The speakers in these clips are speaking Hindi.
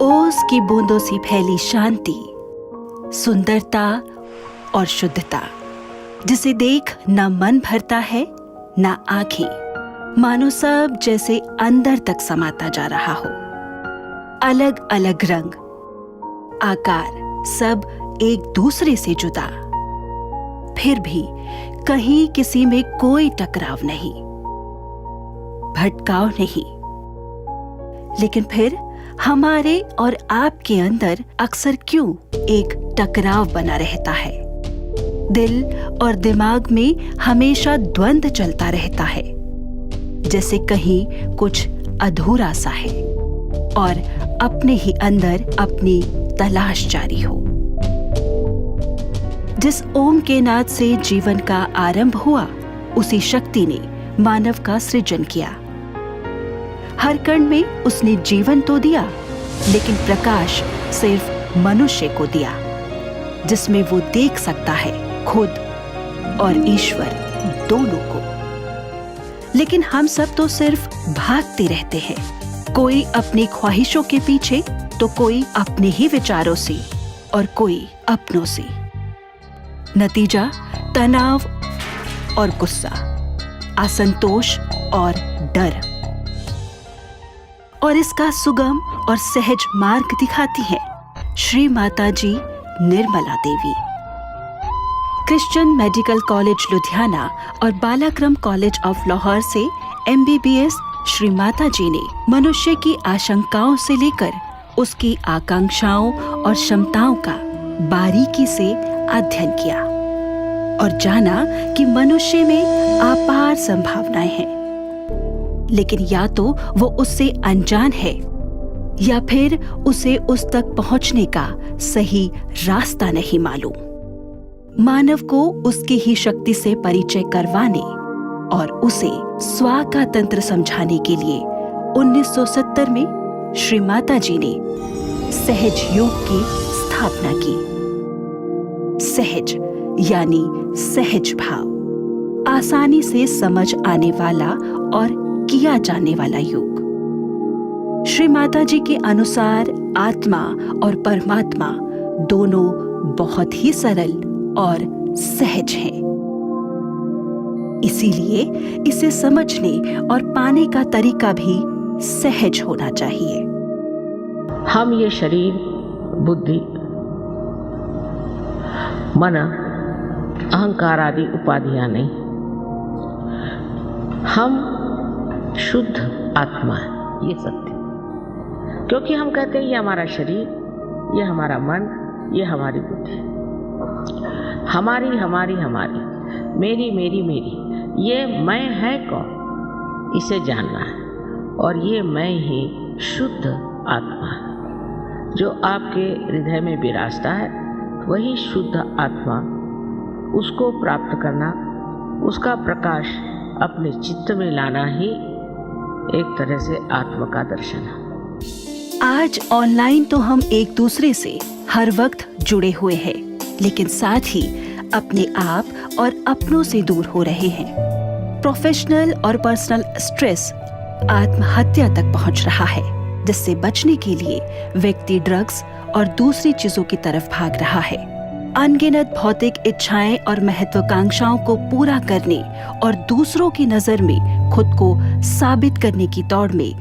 ओस की बूंदों सी फैली शांति, सुंदरता और शुद्धता, जिसे देख न मन भरता है न आंखें, मानो सब जैसे अंदर तक समाता जा रहा हो। अलग अलग रंग, आकार, सब एक दूसरे से जुदा, फिर भी कहीं किसी में कोई टकराव नहीं, भटकाव नहीं। लेकिन फिर हमारे और आपके अंदर अक्सर क्यों एक टकराव बना रहता है? दिल और दिमाग में हमेशा द्वंद्व चलता रहता है, जैसे कहीं कुछ अधूरा सा है और अपने ही अंदर अपनी तलाश जारी हो। जिस ओम के नाद से जीवन का आरंभ हुआ, उसी शक्ति ने मानव का सृजन किया। हर कण में उसने जीवन तो दिया, लेकिन प्रकाश सिर्फ मनुष्य को दिया, जिसमें वो देख सकता है खुद और ईश्वर दोनों को। लेकिन हम सब तो सिर्फ भागते रहते हैं, कोई अपनी ख्वाहिशों के पीछे तो कोई अपने ही विचारों से और कोई अपनों से। नतीजा तनाव और गुस्सा, असंतोष और डर। और इसका सुगम और सहज मार्ग दिखाती है श्री माता जी Nirmala Devi. Christian medical college Ludhiana और बालाक्रम कॉलेज ऑफ लाहौर से MBBS श्री माता जी ने मनुष्य की आशंकाओं से लेकर उसकी आकांक्षाओं और क्षमताओं का बारीकी से अध्ययन किया और जाना कि मनुष्य में अपार संभावनाएं हैं, लेकिन या तो वो उससे अनजान है या फिर उसे उस तक पहुंचने का सही रास्ता नहीं मालूम। मानव को उसकी ही शक्ति से परिचय करवाने और उसे स्वा का तंत्र समझाने के लिए 1970 में श्री माता जी ने सहज योग की स्थापना की। सहज यानी सहज भाव, आसानी से समझ आने वाला और किया जाने वाला योग। श्री माता जी के अनुसार आत्मा और परमात्मा दोनों बहुत ही सरल और सहज हैं। इसीलिए इसे समझने और पाने का तरीका भी सहज होना चाहिए। हम ये शरीर, बुद्धि, मन, अहंकार आदि उपाधियां नहीं, हम शुद्ध आत्मा है, ये सत्य। क्योंकि हम कहते हैं ये हमारा शरीर, ये हमारा मन, ये हमारी बुद्धि, हमारी हमारी हमारी, मेरी मेरी मेरी, ये मैं है कौन, इसे जानना है। और ये मैं ही शुद्ध आत्मा है जो आपके हृदय में विराजता है, वही शुद्ध आत्मा। उसको प्राप्त करना, उसका प्रकाश अपने चित्त में लाना ही एक तरह से आत्मा का दर्शन है। आज ऑनलाइन तो हम एक दूसरे से हर वक्त जुड़े हुए हैं, लेकिन साथ ही अपने आप और अपनों से दूर हो रहे हैं। प्रोफेशनल और पर्सनल स्ट्रेस आत्महत्या तक पहुंच रहा है, जिससे बचने के लिए व्यक्ति ड्रग्स और दूसरी चीजों की तरफ भाग रहा है। अनगिनत भौतिक इच्छाएं और महत्वाकांक्षाओं को पूरा करने और दूसरों की नजर में खुद को साबित करने की दौड़ में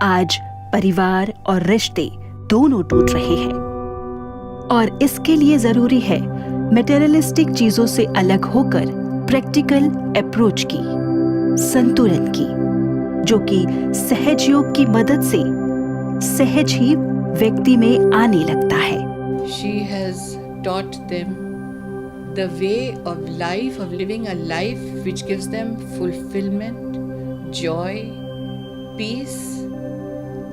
आज परिवार और रिश्ते दोनों टूट रहे हैं। और इसके लिए जरूरी है मटेरियलिस्टिक चीजों से अलग होकर प्रैक्टिकल अप्रोच की, संतुलन की, जो कि सहज योग की मदद से सहज ही व्यक्ति में आने लगता है। She has taught them the way of life, of living a life which gives them fulfillment, joy, peace,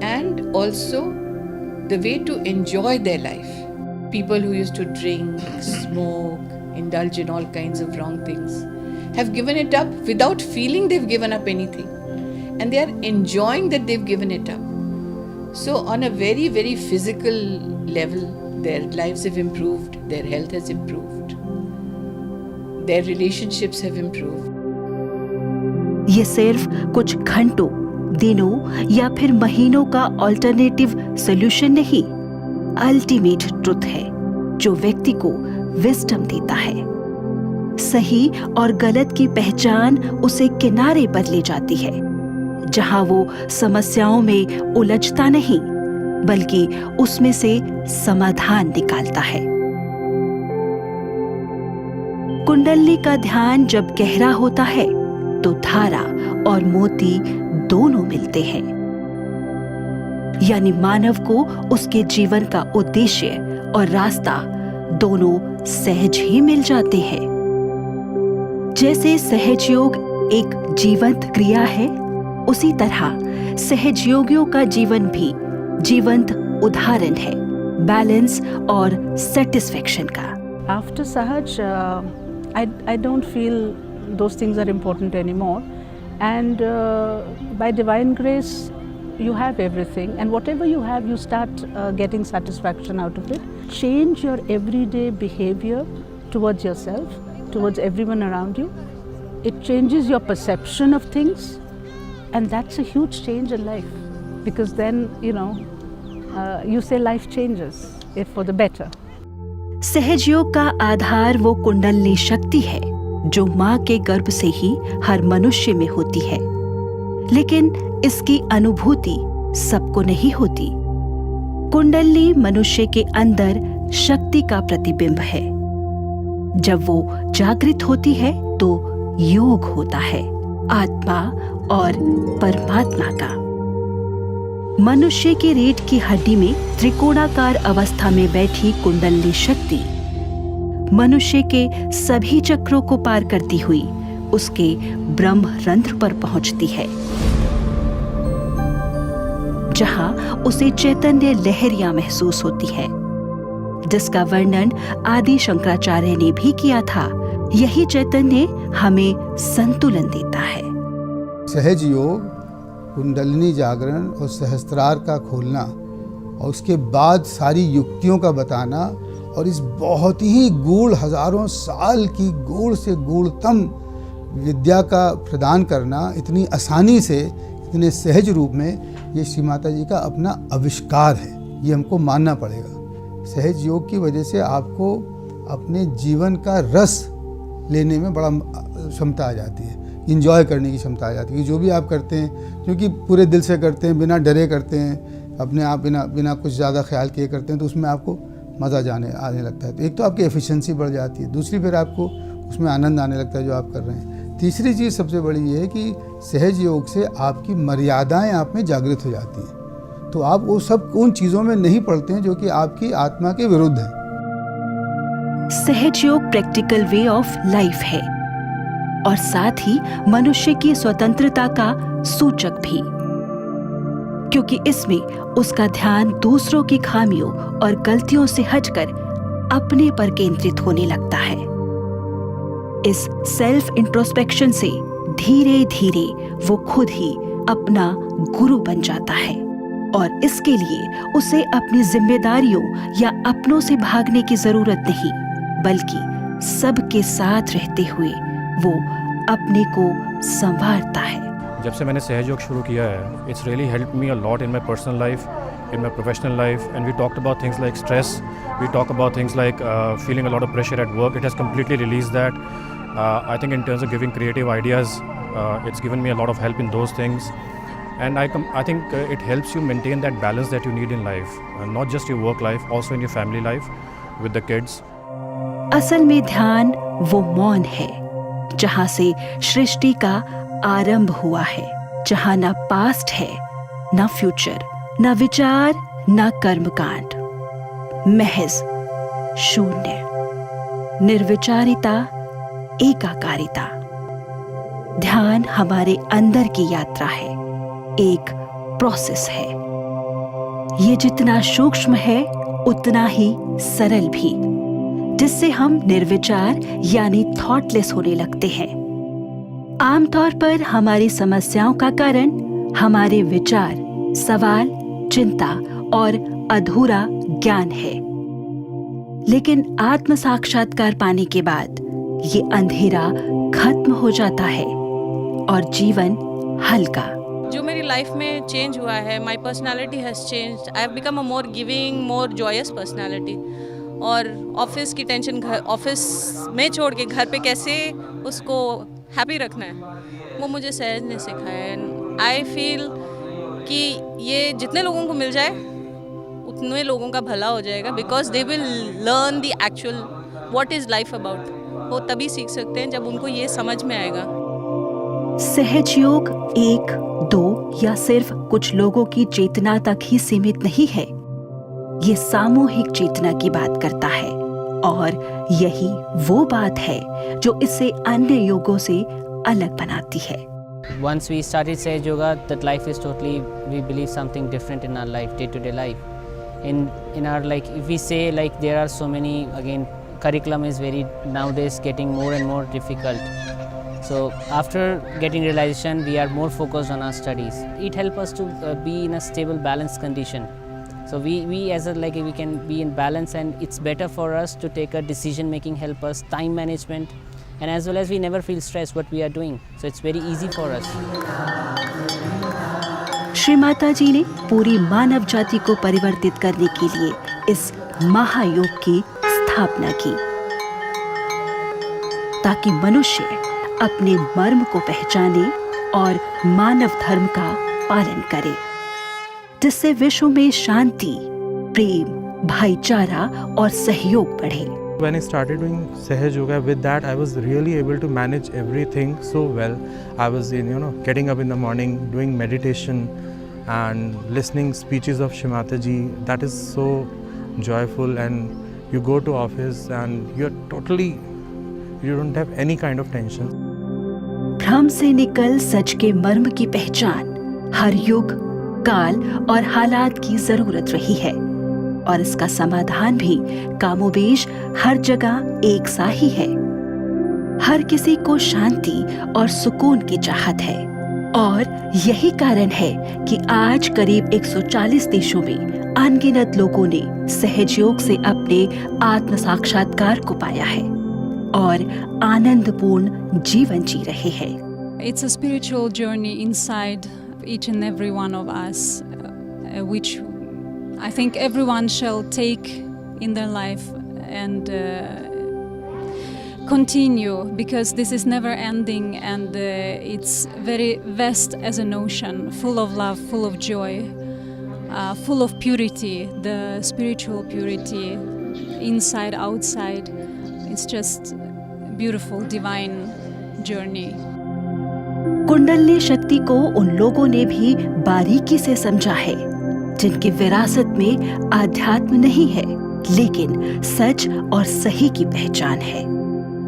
and also the way to enjoy their life. People who used to drink, smoke, indulge in all kinds of wrong things have given it up without feeling they've given up anything, and they are enjoying that they've given it up. So on a very, very physical level, their lives have improved, their health has improved, their relationships have improved. ये सिर्फ कुछ घंटों दिनों या फिर महीनों का ऑल्टरनेटिव सॉल्यूशन नहीं, अल्टीमेट ट्रुथ है जो व्यक्ति को विजडम देता है। सही और गलत की पहचान उसे किनारे पर ले जाती है, जहां वो समस्याओं में उलझता नहीं बल्कि उसमें से समाधान निकालता है। कुंडली का ध्यान जब गहरा होता है तो धारा और मोती दोनों मिलते हैं, यानी मानव को उसके जीवन का उद्देश्य और रास्ता दोनों सहज ही मिल जाते हैं। जैसे सहज योग एक जीवंत क्रिया है, उसी तरह सहज योगियों का जीवन भी जीवंत उदाहरण है बैलेंस और सेटिस्फेक्शन का। After Sahaj, I don't feel those things are important anymore, and by divine grace you have everything, and whatever you have you start getting satisfaction out of it. Change your everyday behavior towards yourself, towards everyone around you. It changes your perception of things, and that's a huge change in life, because then you say life changes if for the better. सहज योग का आधार वो कुंडली शक्ति है जो माँ के गर्भ से ही हर मनुष्य में होती है, लेकिन इसकी अनुभूति सबको नहीं होती। कुंडली मनुष्य के अंदर शक्ति का प्रतिबिंब है। जब वो जागृत होती है तो योग होता है आत्मा और परमात्मा का। मनुष्य की रीढ़ की हड्डी में त्रिकोणाकार अवस्था में बैठी कुंडली शक्ति मनुष्य के सभी चक्रों को पार करती हुई उसके ब्रह्मरंध्र पर पहुंचती है, जहां उसे चैतन्य लहरियां महसूस होती है, जिसका वर्णन आदि शंकराचार्य ने भी किया था। यही चैतन्य हमें संतुलन देता है। सहज योग, कुंडलिनी जागरण और सहस्त्रार का खोलना और उसके बाद सारी युक्तियों का बताना और इस बहुत ही गूढ़ हजारों साल की गूढ़ से गूढ़तम विद्या का प्रदान करना इतनी आसानी से, इतने सहज रूप में, ये श्री माता जी का अपना आविष्कार है। ये हमको मानना पड़ेगा। सहज योग की वजह से आपको अपने जीवन का रस लेने में बड़ा क्षमता आ जाती है, इंजॉय करने की क्षमता आ जाती है। जो भी आप करते हैं, क्योंकि पूरे दिल से करते हैं, बिना डरे करते हैं, अपने आप बिना कुछ ज़्यादा ख्याल किए करते हैं, तो उसमें आपको मज़ा आने लगता है। तो एक तो आपकी एफिशिएंसी बढ़ जाती है, दूसरी फिर आपको उसमें आनंद आने लगता है जो आप कर रहे हैं। तीसरी चीज़ सबसे बड़ी ये है कि सहज योग से आपकी मर्यादाएं आप में जागृत हो जाती हैं, तो आप वो सब उन चीज़ों में नहीं पड़ते हैं जो कि आपकी आत्मा के विरुद्ध है। सहज योग प्रैक्टिकल वे ऑफ लाइफ है और साथ ही मनुष्य की स्वतंत्रता का सूचक भी, क्योंकि इसमें उसका ध्यान दूसरों की खामियों और गलतियों से हटकर अपने पर केंद्रित होने लगता है। इस सेल्फ इंट्रोस्पेक्शन से धीरे धीरे वो खुद ही अपना गुरु बन जाता है और इसके लिए उसे अपनी जिम्मेदारियों या अपनों से भागने की जरूरत नहीं, बल्कि सबके साथ रहते हुए वो अपने को संवारता है। जब से मैंने सहज योग शुरू किया है, it's really help me a lot in my personal life, in my professional life, and we talked about things like stress, we talk about things like feeling a lot of pressure at work. It has completely released that. I think in terms of giving creative ideas, it's given me a lot of help in those things, and I think it helps you maintain that balance that you need in life, not just your work life, also in your family life with the kids. असल में ध्यान वो मौन है जहाँ से सृष्टि का आरंभ हुआ है, जहाँ ना पास्ट है, ना फ्यूचर, ना विचार, ना कर्मकांड, महज शून्य, निर्विचारिता, एकाकारिता। ध्यान हमारे अंदर की यात्रा है, एक प्रोसेस है। ये जितना सूक्ष्म है उतना ही सरल भी, जिससे हम निर्विचार यानी थॉटलेस होने लगते हैं। आमतौर पर हमारी समस्याओं का कारण हमारे विचार, सवाल, चिंता और अधूरा ज्ञान है, लेकिन आत्म साक्षात्कार पाने के बाद ये अंधेरा खत्म हो जाता है और जीवन हल्का, जो मेरी लाइफ में चेंज हुआ है, my personality has change, I have become a more giving, more joyous personality. और ऑफिस की टेंशन घर ऑफिस में छोड़ के घर पे कैसे उसको हैप्पी रखना है, वो मुझे सहज ने सिखाया है। आई फील कि ये जितने लोगों को मिल जाए उतने लोगों का भला हो जाएगा, because they will learn the actual what is life about. वो तभी सीख सकते हैं जब उनको ये समझ में आएगा। सहज योग 1, 2 या सिर्फ कुछ लोगों की चेतना तक ही सीमित नहीं है। ये सामूहिक चेतना की बात करता है और यही वो बात है जो इसे अन्य योगों से अलग बनाती है। Once we started Sahaj Yoga, that life is totally, we believe something different in our life, day-to-day life. In our, like, if we say, like, there are so many, again, curriculum is very nowadays getting more and more difficult. So after getting realization, we are more focused on our studies. It helps us to be in a stable, balanced condition. So we as a, like, we can be in balance, and it's better for us to take a decision making, help us time management, and as well as we never feel stressed what we are doing. So it's very easy for us. Shri Mata जी ने पूरी मानव जाति को परिवर्तित करने के लिए इस महायोग की स्थापना की, ताकि मनुष्य अपने मर्म को पहचाने और मानव धर्म का पालन करे, जिससे विश्व में शांति, प्रेम, भाईचारा और सहयोग बढ़े। When I started doing Sahaj Yoga, with that I was really able to manage everything so well. I was getting up in the morning, doing meditation and listening speeches of Shri Mata Ji. That is so joyful, and you go to office and you don't have any kind of tension. भ्रम से निकल सच के मर्म की पहचान हर युग, काल और हालात की जरूरत रही है, और इसका समाधान भी कामोबेश हर जगह एक सा ही है। हर किसी को शांति और सुकून की चाहत है, और यही कारण है कि आज करीब 140 देशों में अनगिनत लोगों ने सहज योग से अपने आत्म साक्षात्कार को पाया है और आनंदपूर्ण जीवन जी रहे हैं। It's a spiritual journey inside each and every one of us, which I think everyone shall take in their life and continue, because this is never ending, and it's very vast as an ocean, full of love, full of joy, full of purity, the spiritual purity, inside, outside. It's just beautiful, divine journey. Kundalini शक्ति को उन लोगों ने भी बारीकी से समझा है जिनकी विरासत में आध्यात्म नहीं है, लेकिन सच और सही की पहचान है।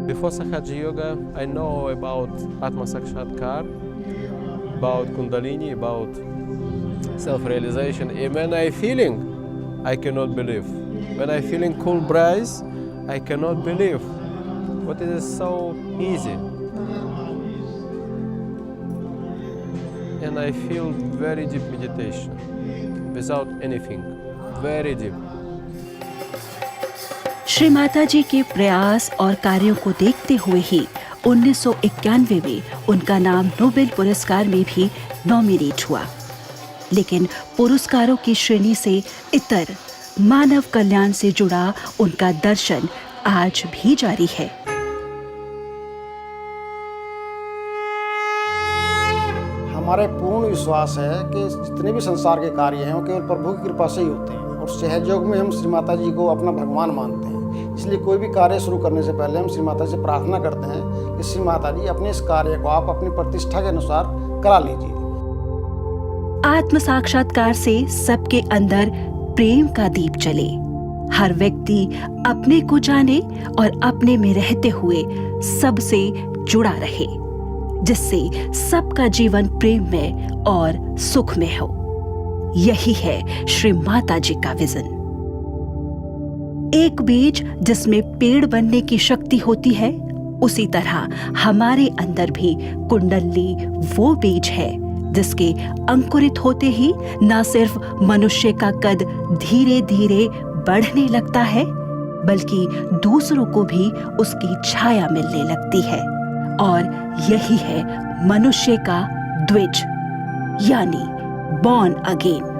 Before Sahaj Yoga, I know about Atma Sakshatkar, about Kundalini, about self-realization. And when I feeling, I cannot believe. When I feeling cool breeze, I cannot believe. But it is so easy. And I feel very deep meditation, without anything, very deep. Shri Mata जी के प्रयास और कार्यों को देखते हुए ही 1991 में उनका नाम नोबेल पुरस्कार में भी नॉमिनेट हुआ, लेकिन पुरस्कारों की श्रेणी से इतर मानव कल्याण से जुड़ा उनका दर्शन आज भी जारी है। हमारे पूर्ण विश्वास है कि जितने भी संसार के कार्य हैं वो केवल प्रभु की कृपा से ही होते हैं, और सहज योग में हम श्री माता जी को अपना भगवान मानते हैं। इसलिए कोई भी कार्य शुरू करने से पहले हम श्री माता से प्रार्थना करते हैं कि श्री माता जी अपने इस कार्य को आप अपनी प्रतिष्ठा के अनुसार करा लीजिए। आत्म साक्षात्कार से सबके अंदर प्रेम का दीप जले, हर व्यक्ति अपने को जाने और अपने में रहते हुए सबसे जुड़ा रहे, जिससे सबका जीवन प्रेम में और सुख में हो। यही है श्री माता जी का विजन। एक बीज जिसमें पेड़ बनने की शक्ति होती है, उसी तरह हमारे अंदर भी कुंडली वो बीज है जिसके अंकुरित होते ही न सिर्फ मनुष्य का कद धीरे धीरे बढ़ने लगता है, बल्कि दूसरों को भी उसकी छाया मिलने लगती है, और यही है मनुष्य का द्विज, यानी बॉर्न अगेन।